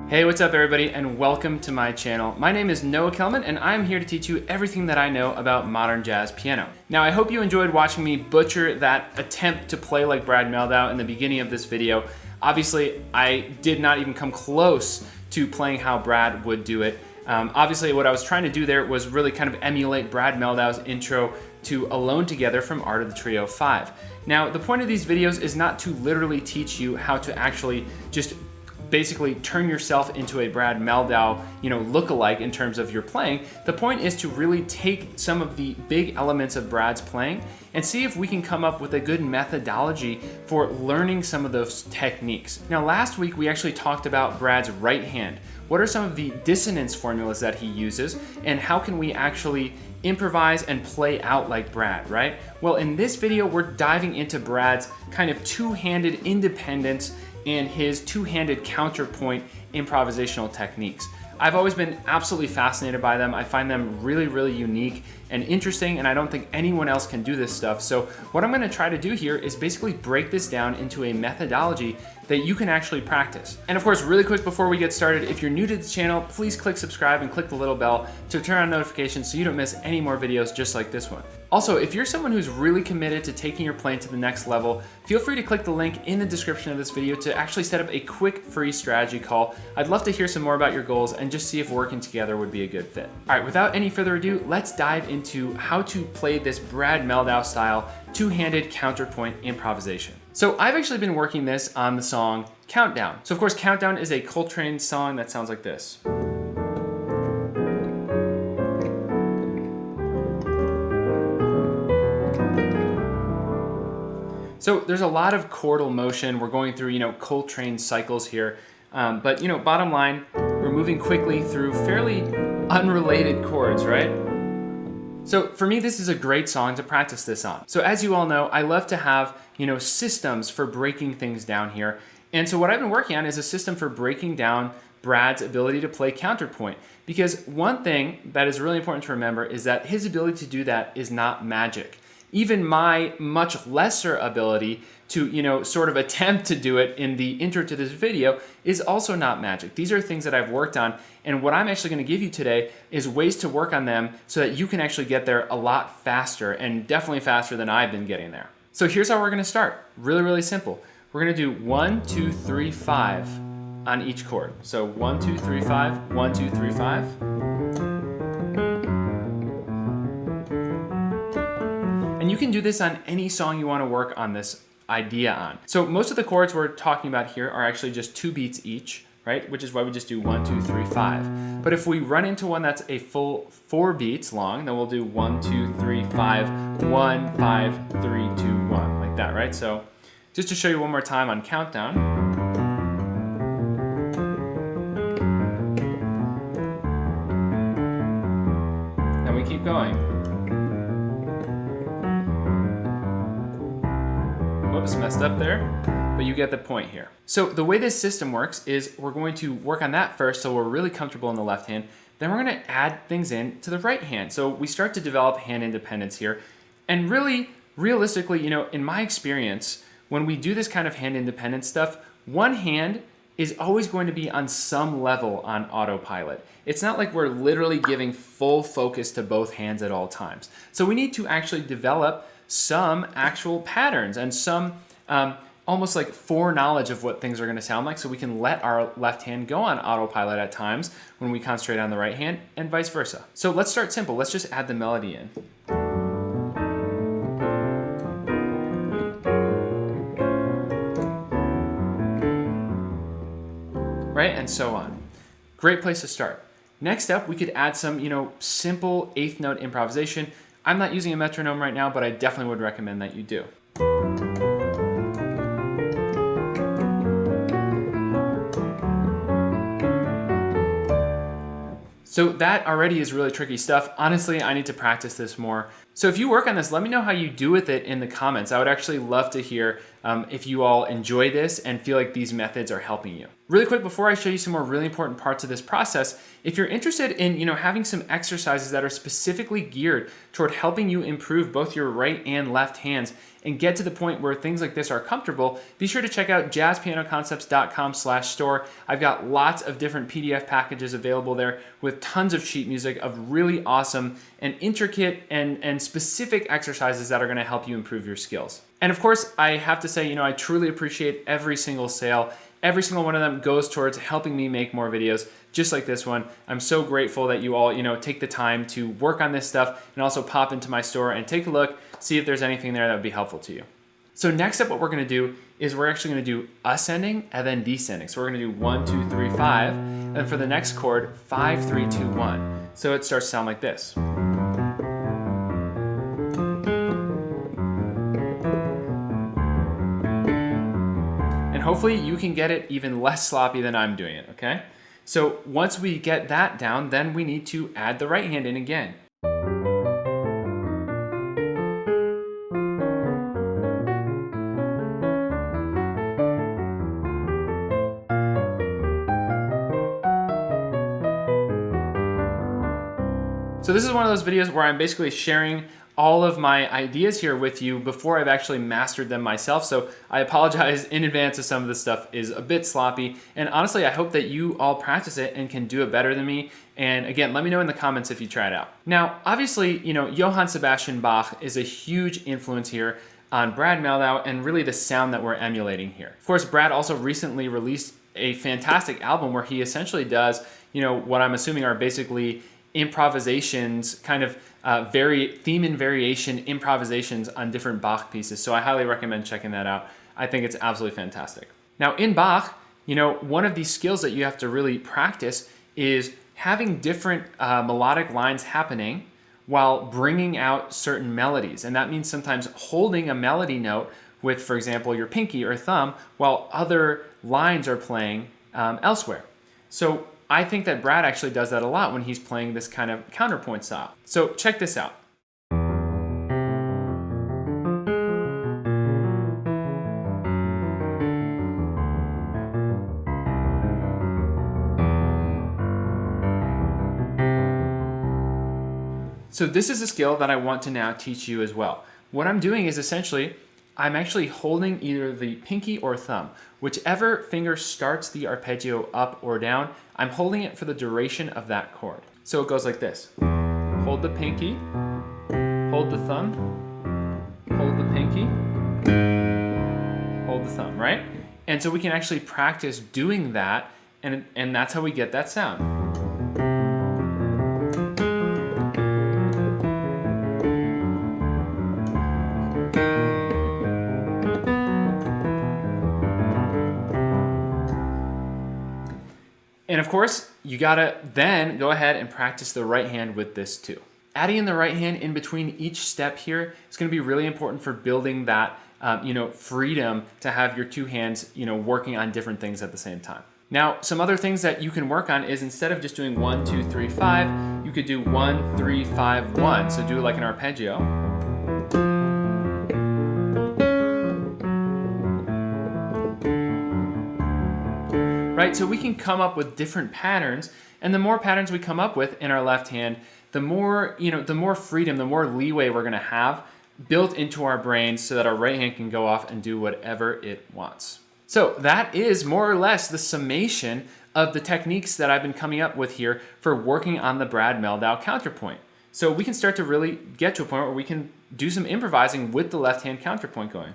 Hey, what's up everybody, and welcome to my channel. My name is Kellman, and I'm here to teach you everything that I know about modern jazz piano. Now, I hope you enjoyed watching me butcher that attempt to play like Brad Mehldau in the beginning of this video. Obviously, I did not even come close to playing how Brad would do it. Obviously, what I was trying to do there was really kind of emulate Brad Mehldau's intro to Alone Together from Art of the Trio 5. Now, the point of these videos is not to literally teach you how to actually just basically turn yourself into a Brad Mehldau, look-alike in terms of your playing. The point is to really take some of the big elements of Brad's playing and see if we can come up with a good methodology for learning some of those techniques. Now, last week we actually talked about Brad's right hand. What are some of the dissonance formulas that he uses, and how can we actually improvise and play out like Brad, right? Well, in this video, we're diving into Brad's kind of two-handed independence and his two-handed counterpoint improvisational techniques. I've always been absolutely fascinated by them. I find them really, really unique and interesting, and I don't think anyone else can do this stuff. So what I'm gonna try to do here is basically break this down into a methodology that you can actually practice. And of course, really quick before we get started, if you're new to the channel, please click subscribe and click the little bell to turn on notifications so you don't miss any more videos just like this one. Also, if you're someone who's really committed to taking your playing to the next level, feel free to click the link in the description of this video to actually set up a quick free strategy call. I'd love to hear some more about your goals and just see if working together would be a good fit. All right, without any further ado, let's dive into how to play this Brad Mehldau style two-handed counterpoint improvisation. So I've actually been working this on the song Countdown. So of course, Countdown is a Coltrane song that sounds like this. So there's a lot of chordal motion. We're going through, Coltrane cycles here. But bottom line, we're moving quickly through fairly unrelated chords, right? So for me, this is a great song to practice this on. So as you all know, I love to have, systems for breaking things down here. And so what I've been working on is a system for breaking down Brad's ability to play counterpoint. Because one thing that is really important to remember is that his ability to do that is not magic. Even my much lesser ability to, sort of attempt to do it in the intro to this video is also not magic. These are things that I've worked on, and what I'm actually going to give you today is ways to work on them so that you can actually get there a lot faster, and definitely faster than I've been getting there. So here's how we're going to start. Really, really simple. We're going to do 1, 2, 3, 5 on each chord. So 1, 2, 3, 5, 1, 2, 3, 5. And you can do this on any song you want to work on this idea on. So most of the chords we're talking about here are actually just 2 beats each, right? Which is why we just do 1, 2, 3, 5. But if we run into one that's a full 4 beats long, then we'll do 1, 2, 3, 5, 1, 5, 3, 2, 1, like that, right? So just to show you one more time on Countdown. Then we keep going. Whoops, messed up there, but you get the point here. So the way this system works is we're going to work on that first, so we're really comfortable in the left hand. Then we're going to add things in to the right hand. So we start to develop hand independence here. And really, realistically, in my experience, when we do this kind of hand independent stuff, one hand is always going to be on some level on autopilot. It's not like we're literally giving full focus to both hands at all times. So we need to actually develop some actual patterns and some almost like foreknowledge of what things are going to sound like, so we can let our left hand go on autopilot at times when we concentrate on the right hand, and vice versa. So let's start simple. Let's just add the melody in. Right, and so on. Great place to start. Next up, we could add some, simple 8th note improvisation. I'm not using a metronome right now, but I definitely would recommend that you do. So that already is really tricky stuff. Honestly, I need to practice this more. So if you work on this, let me know how you do with it in the comments. I would actually love to hear if you all enjoy this and feel like these methods are helping you. Really quick, before I show you some more really important parts of this process, if you're interested in having some exercises that are specifically geared toward helping you improve both your right and left hands and get to the point where things like this are comfortable, be sure to check out jazzpianoconcepts.com/store. I've got lots of different PDF packages available there with tons of sheet music of really awesome and intricate and specific exercises that are going to help you improve your skills. And of course, I have to say, I truly appreciate every single sale. Every single one of them goes towards helping me make more videos just like this one. I'm so grateful that you all, take the time to work on this stuff and also pop into my store and take a look, see if there's anything there that would be helpful to you. So next up, what we're going to do is we're actually going to do ascending and then descending. So we're going to do 1, 2, 3, 5, and for the next chord, 5, 3, 2, 1. So it starts to sound like this. Hopefully you can get it even less sloppy than I'm doing it, okay? So once we get that down, then we need to add the right hand in again. So this is one of those videos where I'm basically sharing all of my ideas here with you before I've actually mastered them myself. So I apologize in advance if some of this stuff is a bit sloppy. And honestly, I hope that you all practice it and can do it better than me. And again, let me know in the comments if you try it out. Now, obviously, Johann Sebastian Bach is a huge influence here on Brad Mehldau and really the sound that we're emulating here. Of course, Brad also recently released a fantastic album where he essentially does, what I'm assuming are basically improvisations, kind of theme and variation improvisations on different Bach pieces. So I highly recommend checking that out. I think it's absolutely fantastic. Now in Bach, one of these skills that you have to really practice is having different melodic lines happening while bringing out certain melodies. And that means sometimes holding a melody note with, for example, your pinky or thumb while other lines are playing elsewhere. So I think that Brad actually does that a lot when he's playing this kind of counterpoint style. So check this out. So this is a skill that I want to now teach you as well. What I'm doing is essentially, I'm actually holding either the pinky or thumb. Whichever finger starts the arpeggio up or down, I'm holding it for the duration of that chord. So it goes like this. Hold the pinky, hold the thumb, hold the pinky, hold the thumb, right? And so we can actually practice doing that, and that's how we get that sound. And of course, you gotta then go ahead and practice the right hand with this too. Adding in the right hand in between each step here is gonna be really important for building that freedom to have your two hands working on different things at the same time. Now, some other things that you can work on is instead of just doing 1, 2, 3, 5, you could do 1, 3, 5, 1. So do it like an arpeggio. Right, so we can come up with different patterns, and the more patterns we come up with in our left hand, the more freedom, the more leeway we're gonna have built into our brains so that our right hand can go off and do whatever it wants. So that is more or less the summation of the techniques that I've been coming up with here for working on the Brad Mehldau counterpoint. So we can start to really get to a point where we can do some improvising with the left hand counterpoint going.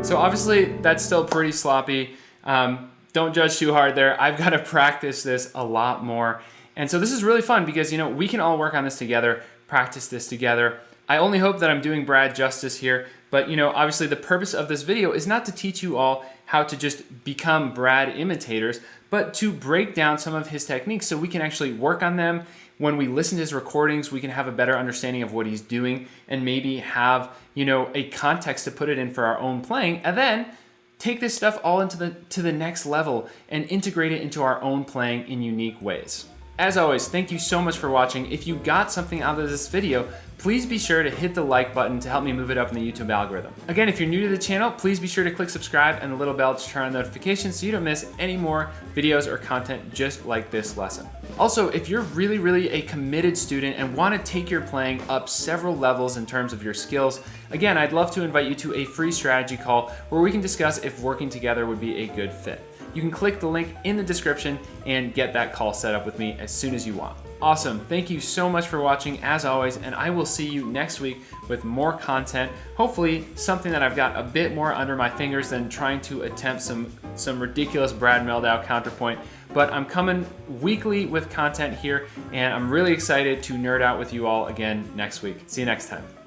So obviously that's still pretty sloppy. Don't judge too hard there. I've got to practice this a lot more. And so this is really fun because, you know, we can all work on this together, practice this together. I only hope that I'm doing Brad justice here, but you know, obviously the purpose of this video is not to teach you all how to just become Brad imitators, but to break down some of his techniques so we can actually work on them. When we listen to his recordings, we can have a better understanding of what he's doing and maybe have, you know, a context to put it in for our own playing, and then take this stuff all into the next level and integrate it into our own playing in unique ways. As always, thank you so much for watching. If you got something out of this video, please be sure to hit the like button to help me move it up in the YouTube algorithm. Again, if you're new to the channel, please be sure to click subscribe and the little bell to turn on notifications so you don't miss any more videos or content just like this lesson. Also, if you're really a committed student and want to take your playing up several levels in terms of your skills, again, I'd love to invite you to a free strategy call where we can discuss if working together would be a good fit. You can click the link in the description and get that call set up with me as soon as you want. Awesome, thank you so much for watching as always, and I will see you next week with more content. Hopefully something that I've got a bit more under my fingers than trying to attempt some ridiculous Brad Mehldau counterpoint. But I'm coming weekly with content here, and I'm really excited to nerd out with you all again next week. See you next time.